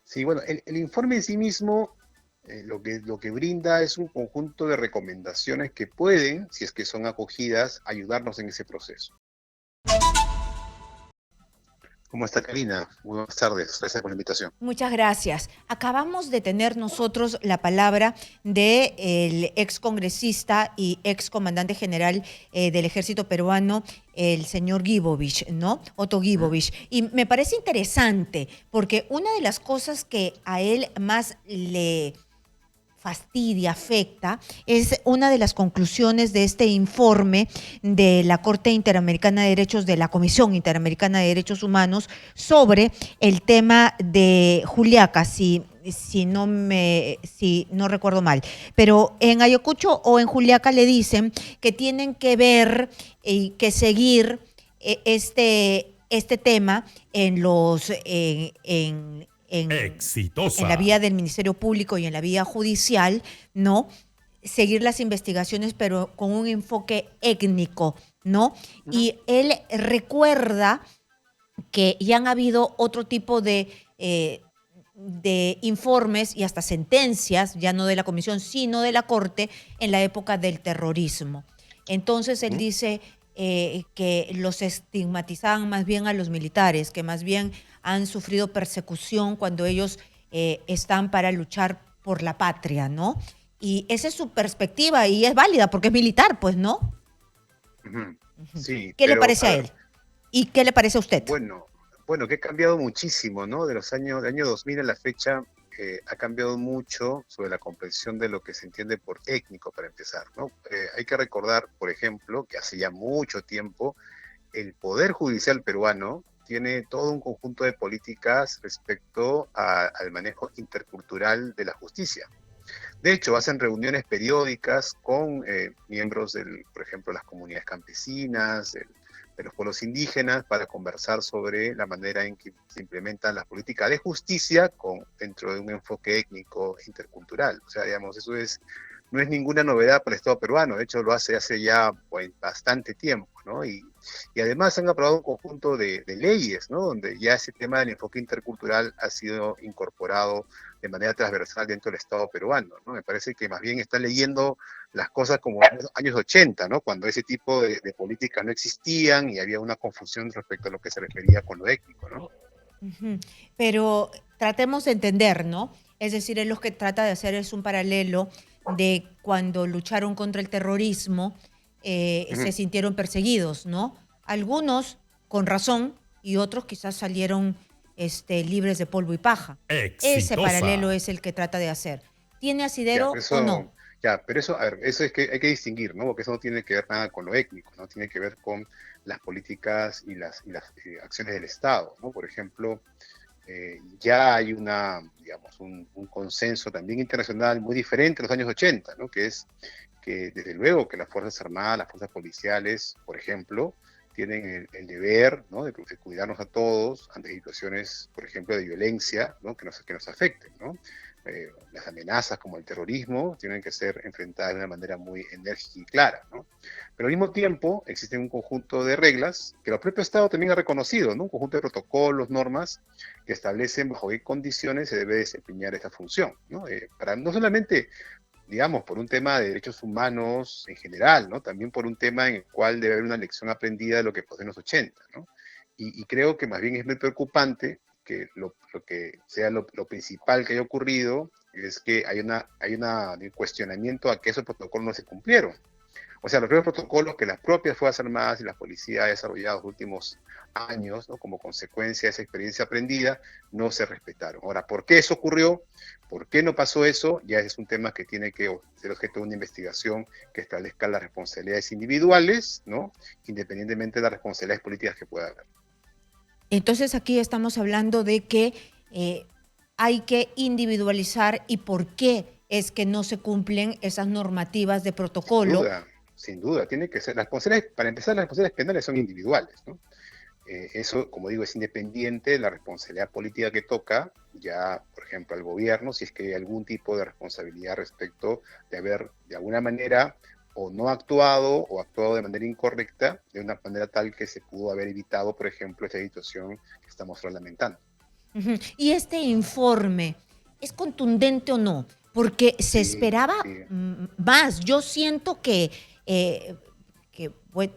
Sí, bueno, el informe en sí mismo lo que brinda es un conjunto de recomendaciones que pueden, si es que son acogidas, ayudarnos en ese proceso. ¿Cómo está, Karina? Muy buenas tardes. Gracias por la invitación. Muchas gracias. Acabamos de tener nosotros la palabra del ex congresista y ex comandante general del ejército peruano, el señor Gibovich, ¿no? Otto ¿Mm? Gibovich. Y me parece interesante porque una de las cosas que a él más le fastidia, afecta, es una de las conclusiones de este informe de la Corte Interamericana de Derechos, de la Comisión Interamericana de Derechos Humanos, sobre el tema de Juliaca, si no recuerdo mal. Pero en Ayacucho o en Juliaca le dicen que tienen que ver y que seguir este tema en los en la Exitosa. vía del Ministerio Público y en la vía judicial, ¿no? Seguir las investigaciones, pero con un enfoque étnico, ¿no? ¿Mm? Y él recuerda que ya han habido otro tipo de informes y hasta sentencias, ya no de la comisión, sino de la Corte, en la época del terrorismo. Entonces él ¿Mm? dice que los estigmatizaban más bien a los militares, que más bien han sufrido persecución cuando ellos están para luchar por la patria, ¿no? Y esa es su perspectiva y es válida porque es militar, pues, ¿no? Ujú. Sí, ¿Qué le pero parece a a ver, él? ¿Y qué le parece a usted? bueno, bueno, que ha cambiado muchísimo, ¿no? De los años, del año 2000 a la fecha, ha cambiado mucho sobre la comprensión de lo que se entiende por étnico, para empezar, ¿no? Hay que recordar, por ejemplo, que hace ya mucho tiempo el Poder Judicial peruano tiene todo un conjunto de políticas respecto al manejo intercultural de la justicia. De hecho, hacen reuniones periódicas con miembros del, por ejemplo, las comunidades campesinas, de los pueblos indígenas, para conversar sobre la manera en que se implementan las políticas de justicia dentro de un enfoque étnico intercultural. O sea, digamos, no es ninguna novedad para el Estado peruano, de hecho lo hace ya pues, bastante tiempo, ¿no? Y además han aprobado un conjunto de leyes, ¿no? Donde ya ese tema del enfoque intercultural ha sido incorporado de manera transversal dentro del Estado peruano, ¿no? Me parece que más bien están leyendo las cosas como en los años 80, ¿no? Cuando ese tipo de políticas no existían y había una confusión respecto a lo que se refería con lo étnico, ¿no? Ujú. Pero tratemos de entender, ¿no? Es decir, él lo que trata de hacer es un paralelo de cuando lucharon contra el terrorismo, Uh se -huh. sintieron perseguidos, ¿no? Algunos con razón y otros quizás salieron libres de polvo y paja. Ese paralelo Exitosa. es el que trata de hacer. ¿Tiene Ya, pero asidero o no? eso, ya, pero eso, a ver, eso es que hay que distinguir, ¿no? Porque eso no tiene que ver nada con lo étnico, no tiene que ver con las políticas y las acciones del Estado, ¿no? Por ejemplo, ya hay digamos, un consenso también internacional muy diferente a los años 80, ¿no? Que es que desde luego que las Fuerzas Armadas, las fuerzas policiales, por ejemplo, tienen el deber, ¿no? De cuidarnos a todos ante situaciones, por ejemplo, de violencia, ¿no? Que nos afecten, ¿no? Las amenazas como el terrorismo tienen que ser enfrentadas de una manera muy enérgica y clara, ¿no? Pero al mismo tiempo existe un conjunto de reglas que el propio Estado también ha reconocido, ¿no? Un conjunto de protocolos, normas que establecen bajo qué condiciones se debe desempeñar esta función, ¿no? Para no solamente, digamos, por un tema de derechos humanos en general, ¿no? También por un tema en el cual debe haber una lección aprendida de lo que pasó en los 80, ¿no? Y creo que más bien es muy preocupante que lo que sea lo principal que haya ocurrido es que hay una cuestionamiento a que esos protocolos no se cumplieron. O sea, los propios protocolos que las propias Fuerzas Armadas y la policía han desarrollado en los últimos años, ¿no? Como consecuencia de esa experiencia aprendida, no se respetaron. Ahora, ¿por qué eso ocurrió? ¿Por qué no pasó eso? Ya es un tema que tiene que ser objeto de una investigación que establezca las responsabilidades individuales, ¿no? Independientemente de las responsabilidades políticas que pueda haber. Entonces aquí estamos hablando de que hay que individualizar y por qué es que no se cumplen esas normativas de protocolo. Sin duda, tiene que ser, las responsabilidades, para empezar, las responsabilidades penales son individuales, ¿no? Eso, como digo, es independiente de la responsabilidad política que toca ya, por ejemplo, al gobierno, si es que hay algún tipo de responsabilidad respecto de haber, de alguna manera, o no actuado o actuado de manera incorrecta, de una manera tal que se pudo haber evitado, por ejemplo, esta situación que estamos lamentando. Ujú. ¿Y este informe es contundente o no? Porque se Sí, esperaba sí, más. Yo siento eh,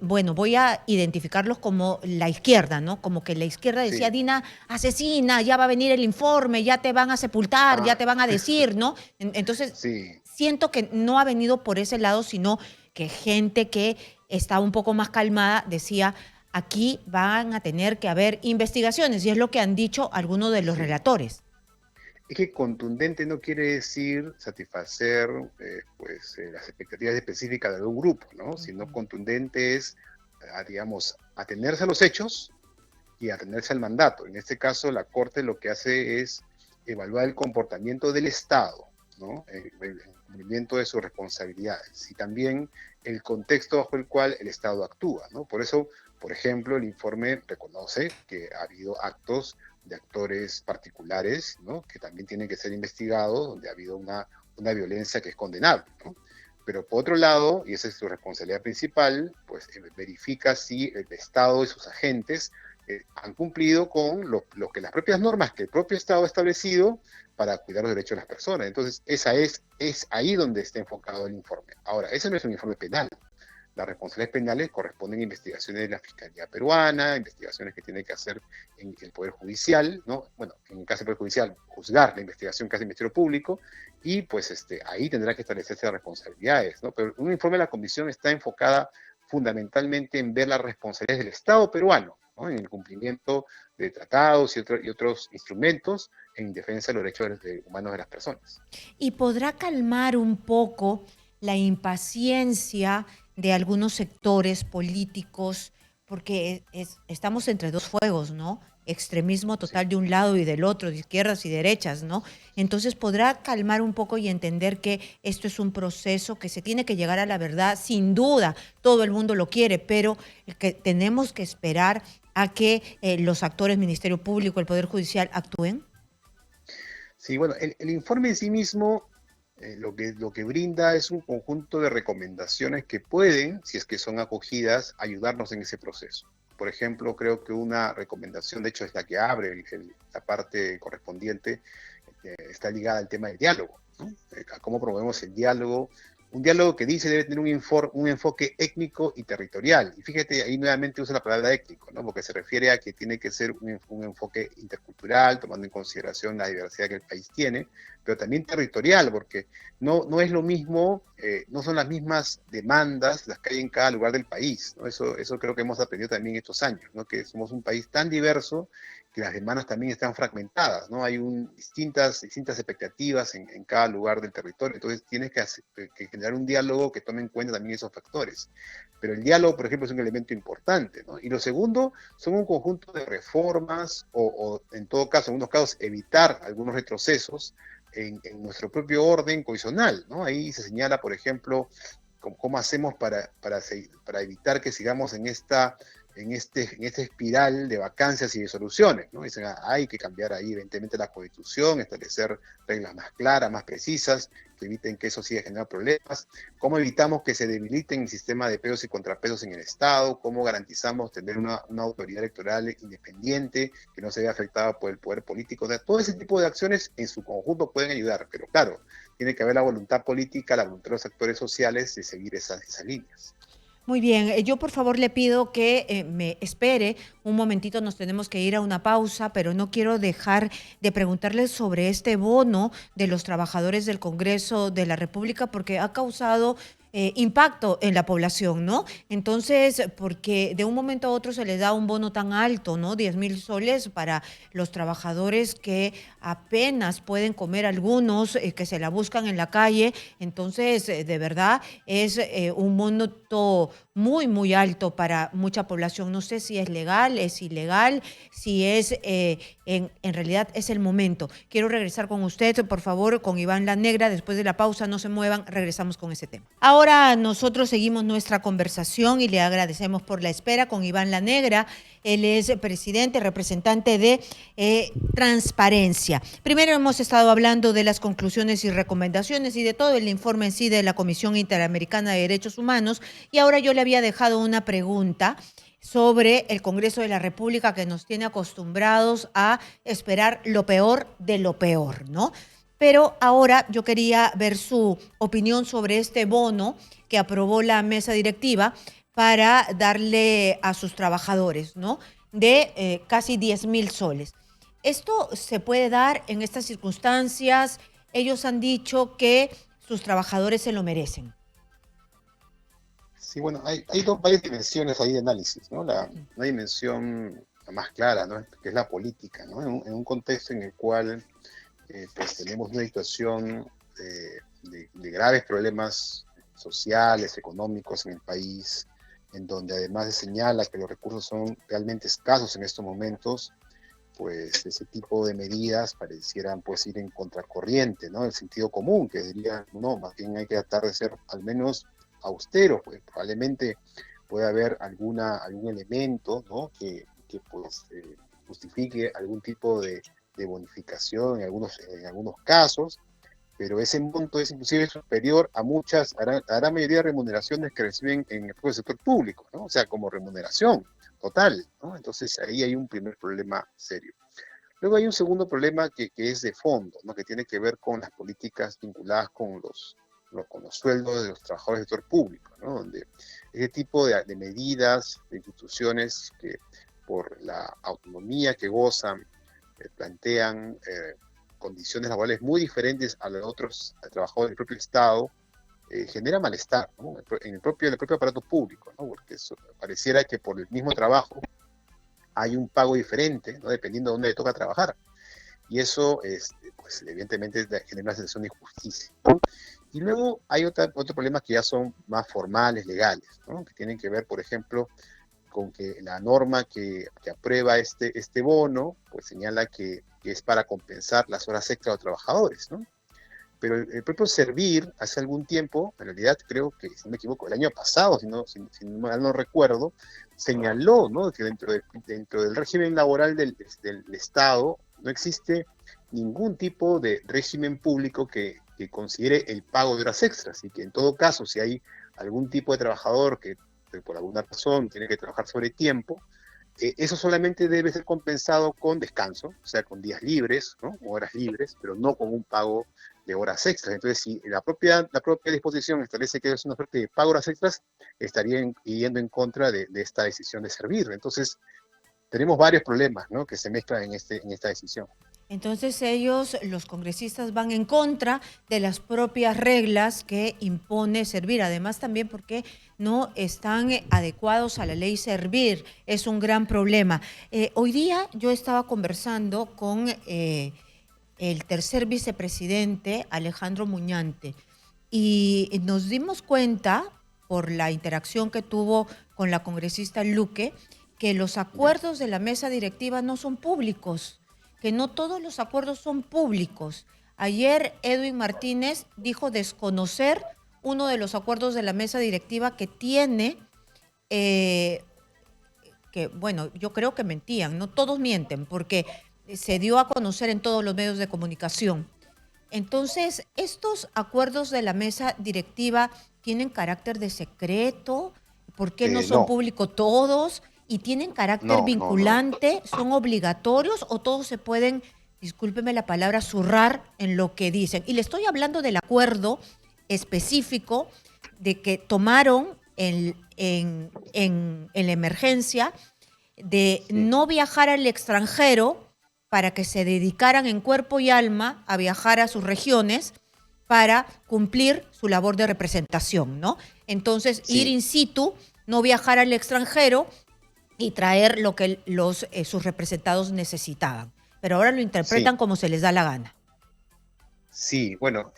bueno, voy a identificarlos como la izquierda, ¿no? Como que la izquierda decía, sí. Dina, asesina, ya va a venir el informe, ya te van a sepultar, ya Ah, te van a decir, ¿no? Entonces, sí. siento que no ha venido por ese lado, sino que gente que está un poco más calmada decía, aquí van a tener que haber investigaciones, y es lo que han dicho algunos de los Sí. relatores. Es que contundente no quiere decir satisfacer las expectativas específicas de un grupo, ¿no? Sino Ujú. contundente es, digamos, atenerse a los hechos y atenerse al mandato. En este caso, la Corte lo que hace es evaluar el comportamiento del Estado, ¿no? El cumplimiento de sus responsabilidades y también el contexto bajo el cual el Estado actúa, ¿no? Por eso, por ejemplo, el informe reconoce que ha habido actos de actores particulares, ¿no? Que también tienen que ser investigados, donde ha habido una violencia que es condenable, ¿no? Pero por otro lado, y esa es su responsabilidad principal, pues verifica si el Estado y sus agentes han cumplido con lo que las propias normas que el propio Estado ha establecido para cuidar los derechos de las personas. Entonces, es ahí donde está enfocado el informe. Ahora, ese no es un informe penal. Las responsabilidades penales corresponden a investigaciones de la Fiscalía peruana, investigaciones que tiene que hacer en el Poder Judicial, ¿no? Bueno, en el caso del Poder Judicial, juzgar la investigación que hace el Ministerio Público, y pues ahí tendrá que establecerse las responsabilidades, ¿no? Pero un informe de la Comisión está enfocada fundamentalmente en ver las responsabilidades del Estado peruano, ¿no? En el cumplimiento de tratados y otros instrumentos en defensa de los derechos humanos de las personas. Y podrá calmar un poco la impaciencia de algunos sectores políticos, porque estamos entre dos fuegos, ¿no? Extremismo Sí. total de un lado y del otro, de izquierdas y derechas, ¿no? Entonces podrá calmar un poco y entender que esto es un proceso que se tiene que llegar a la verdad, sin duda, todo el mundo lo quiere, pero que tenemos que esperar a que los actores, Ministerio Público, el Poder Judicial actúen. Sí, bueno, el informe en sí mismo lo que brinda es un conjunto de recomendaciones que pueden, si es que son acogidas, ayudarnos en ese proceso. Por ejemplo, creo que una recomendación, de hecho es la que abre la parte correspondiente, está ligada al tema del diálogo, ¿no? A cómo promovemos el diálogo, un diálogo que dice debe tener un enfoque étnico y territorial. Y fíjate, ahí nuevamente usa la palabra étnico, ¿no? Porque se refiere a que tiene que ser un enfoque intercultural, tomando en consideración la diversidad que el país tiene, pero también territorial, porque no es lo mismo, no son las mismas demandas las que hay en cada lugar del país, ¿no? Eso creo que hemos aprendido también estos años, ¿no? Que somos un país tan diverso que las demandas también están fragmentadas, ¿no? Hay distintas expectativas en cada lugar del territorio, entonces tienes que generar un diálogo que tome en cuenta también esos factores. Pero el diálogo, por ejemplo, es un elemento importante, ¿no? Y lo segundo son un conjunto de reformas o en todo caso, en unos casos, evitar algunos retrocesos en nuestro propio orden cohesional, ¿no? Ahí se señala, por ejemplo, cómo hacemos para evitar que sigamos en esta espiral de vacancias y de soluciones, ¿no? Dicen, hay que cambiar ahí, evidentemente, la constitución, establecer reglas más claras, más precisas, que eviten que eso siga generando problemas. ¿Cómo evitamos que se debiliten el sistema de pesos y contrapesos en el Estado? ¿Cómo garantizamos tener una autoridad electoral independiente que no se vea afectada por el poder político? O sea, todo ese tipo de acciones en su conjunto pueden ayudar, pero claro, tiene que haber la voluntad política, la voluntad de los actores sociales de seguir esas líneas. Muy bien, yo por favor le pido que me espere un momentito, nos tenemos que ir a una pausa, pero no quiero dejar de preguntarle sobre este bono de los trabajadores del Congreso de la República porque ha causado impacto en la población, ¿no? Entonces, porque de un momento a otro se les da un bono tan alto, ¿no? 10.000 soles para los trabajadores que apenas pueden comer algunos, que se la buscan en la calle. Entonces, de verdad, es un monto muy, muy alto para mucha población. No sé si es legal, es ilegal, si es, en realidad es el momento. Quiero regresar con usted, por favor, con Iván La Negra. Después de la pausa, no se muevan, regresamos con ese tema. Ahora nosotros seguimos nuestra conversación y le agradecemos por la espera con Iván La Negra. Él es presidente, representante de Transparencia. Primero hemos estado hablando de las conclusiones y recomendaciones y de todo el informe en sí de la Comisión Interamericana de Derechos Humanos, y ahora yo le había dejado una pregunta sobre el Congreso de la República, que nos tiene acostumbrados a esperar lo peor de lo peor, ¿no? Pero ahora yo quería ver su opinión sobre este bono que aprobó la mesa directiva para darle a sus trabajadores, ¿no? De casi 10.000 soles. ¿Esto se puede dar en estas circunstancias? Ellos han dicho que sus trabajadores se lo merecen. Sí, bueno, hay varias dimensiones ahí de análisis, ¿no? Una dimensión más clara, ¿no? Que es la política, ¿no? En un contexto en el cual pues tenemos una situación de graves problemas sociales, económicos en el país, en donde además se señala que los recursos son realmente escasos en estos momentos, pues ese tipo de medidas parecieran pues ir en contracorriente, ¿no? El sentido común, que diría, no, más bien hay que tratar de ser al menos austero, pues probablemente puede haber algún elemento, ¿no? Que pues justifique algún tipo de bonificación en algunos casos, pero ese monto es inclusive superior a la mayoría de remuneraciones que reciben en el propio sector público, ¿no? O sea, como remuneración total, ¿no? Entonces ahí hay un primer problema serio. Luego hay un segundo problema que es de fondo, ¿no? Que tiene que ver con las políticas vinculadas con los sueldos de los trabajadores del sector público, ¿no? Donde ese tipo de medidas, de instituciones que por la autonomía que gozan, plantean condiciones laborales muy diferentes a los otros trabajadores del propio Estado, genera malestar, ¿no? En el propio aparato público, ¿no? Porque eso, pareciera que por el mismo trabajo hay un pago diferente, ¿no? Dependiendo de dónde le toca trabajar. Y eso, pues, evidentemente genera una sensación de injusticia, ¿no? Y luego hay otros problemas que ya son más formales, legales, ¿no? Que tienen que ver, por ejemplo, con que la norma que aprueba este bono, pues señala que es para compensar las horas extra de los trabajadores, ¿no? Pero el propio Servir, hace algún tiempo, en realidad creo que, si no me equivoco, el año pasado, si mal no recuerdo, señaló, ¿no? Que dentro del régimen laboral del Estado no existe ningún tipo de régimen público que considere el pago de horas extras y que en todo caso, si hay algún tipo de trabajador que por alguna razón tiene que trabajar sobre tiempo, eso solamente debe ser compensado con descanso, o sea, con días libres, ¿no? Horas libres, pero no con un pago de horas extras. Entonces, si la propia disposición establece que es una suerte de pago de horas extras, estaría yendo en contra de esta decisión de Servir. Entonces, tenemos varios problemas, ¿no? Que se mezclan en esta decisión. Entonces ellos, los congresistas, van en contra de las propias reglas que impone Servir. Además también porque no están adecuados a la ley Servir. Es un gran problema. Hoy día yo estaba conversando con el tercer vicepresidente, Alejandro Muñante, y nos dimos cuenta, por la interacción que tuvo con la congresista Luque, que los acuerdos de la mesa directiva no son públicos, que no todos los acuerdos son públicos. Ayer Edwin Martínez dijo desconocer uno de los acuerdos de la mesa directiva que tiene, eh, que bueno, yo creo que mentían, no todos mienten, porque se dio a conocer en todos los medios de comunicación. Entonces, estos acuerdos de la mesa directiva tienen carácter de secreto. ¿Por qué no son No, públicos todos? ¿Y tienen carácter no. vinculante? ¿Son obligatorios o todos se pueden, discúlpeme la palabra, zurrar en lo que dicen? Y le estoy hablando del acuerdo específico de que tomaron en la emergencia de Sí, no viajar al extranjero para que se dedicaran en cuerpo y alma a viajar a sus regiones para cumplir su labor de representación, ¿no? Entonces, ir sí, in situ, no viajar al extranjero y traer lo que sus representados necesitaban. Pero ahora lo interpretan sí. como se les da la gana. Sí, bueno,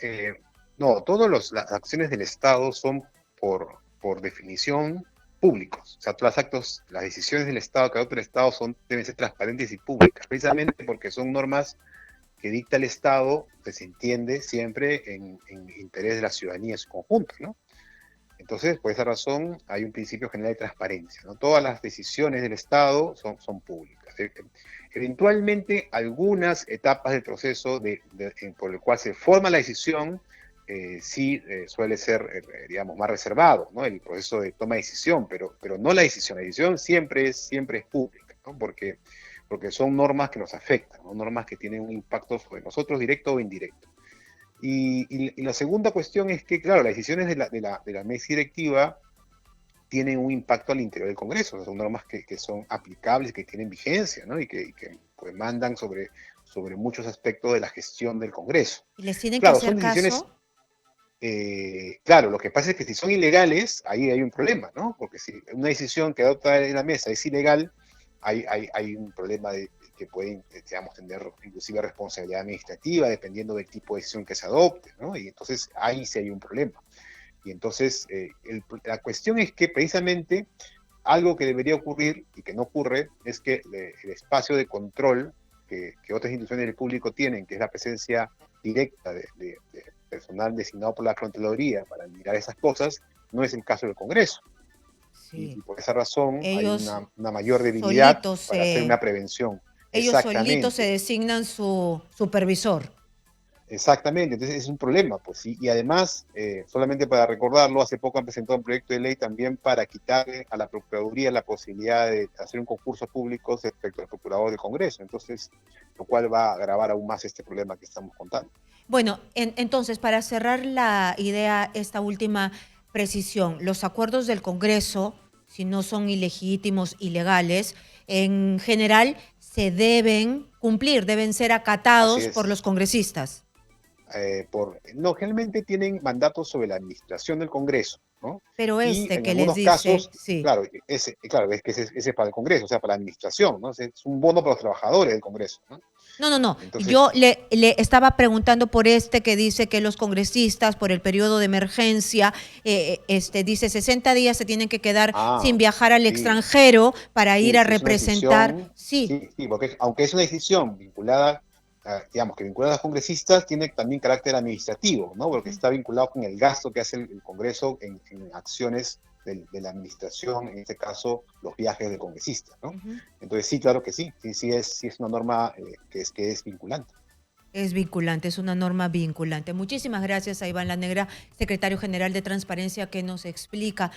no, todas las acciones del Estado son por definición públicos. O sea, todos los actos, las decisiones del Estado que adopta el Estado deben ser transparentes y públicas, precisamente porque son normas que dicta el Estado, que se entiende siempre en interés de la ciudadanía en su conjunto, ¿no? Entonces, por esa razón, hay un principio general de transparencia, ¿no? Todas las decisiones del Estado son públicas. Eventualmente, algunas etapas del proceso por el cual se forma la decisión sí suele ser, digamos, más reservado, ¿no? El proceso de toma de decisión, pero no la decisión siempre es pública, ¿no? Porque son normas que nos afectan, ¿no? Normas que tienen un impacto sobre nosotros directo o indirecto. Y la segunda cuestión es que, claro, las decisiones de la mesa directiva tienen un impacto al interior del Congreso, o sea, son normas que son aplicables, que tienen vigencia, ¿no? Y que pues, mandan sobre muchos aspectos de la gestión del Congreso. ¿Y les tienen que Claro, son hacer decisiones, caso? claro, lo que pasa es que si son ilegales, ahí hay un problema, ¿no? Porque si una decisión que adopta en la mesa es ilegal, hay un problema que pueden, digamos, tener inclusive responsabilidad administrativa, dependiendo del tipo de decisión que se adopte, ¿no? Y entonces ahí sí hay un problema. Y entonces la cuestión es que precisamente algo que debería ocurrir y que no ocurre es que el espacio de control que otras instituciones del público tienen, que es la presencia directa de personal designado por la Contraloría para mirar esas cosas, no es el caso del Congreso. Y Sí. por esa razón hay Ellos una mayor debilidad solitos para hacer se, una prevención. ellos solitos se Exactamente. designan su supervisor. Exactamente, entonces es un problema, pues, y además, solamente para recordarlo, hace poco han presentado un proyecto de ley también para quitarle a la Procuraduría la posibilidad de hacer un concurso público respecto al Procurador del Congreso, entonces, lo cual va a agravar aún más este problema que estamos contando. Bueno, entonces, para cerrar la idea, esta última precisión, los acuerdos del Congreso, si no son ilegítimos, ilegales, en general se deben cumplir, deben ser Así acatados por es. los congresistas. No, generalmente tienen mandatos sobre la administración del Congreso, ¿no? Pero Y este en que les algunos dice, casos, sí. claro, claro, es que ese es para el Congreso, o sea, para la administración, ¿no? Es un bono para los trabajadores del Congreso, ¿no? No, no, no. Entonces, Yo le estaba preguntando por este que dice que los congresistas, por el periodo de emergencia, dice 60 días se tienen que quedar sin viajar al sí, extranjero para ir sí, a sí es una representar. decisión, Sí, sí, sí, porque aunque es una decisión vinculada, digamos, que vinculada a los congresistas, tiene también carácter administrativo, ¿no? Porque está vinculado con el gasto que hace el Congreso en acciones de la administración, en este caso, los viajes del congresista, ¿no? ujú, Entonces, sí, claro que sí, sí es una norma que es vinculante. es vinculante, es una norma vinculante. Muchísimas gracias a Iván La Negra, secretario general de Transparencia, que nos explica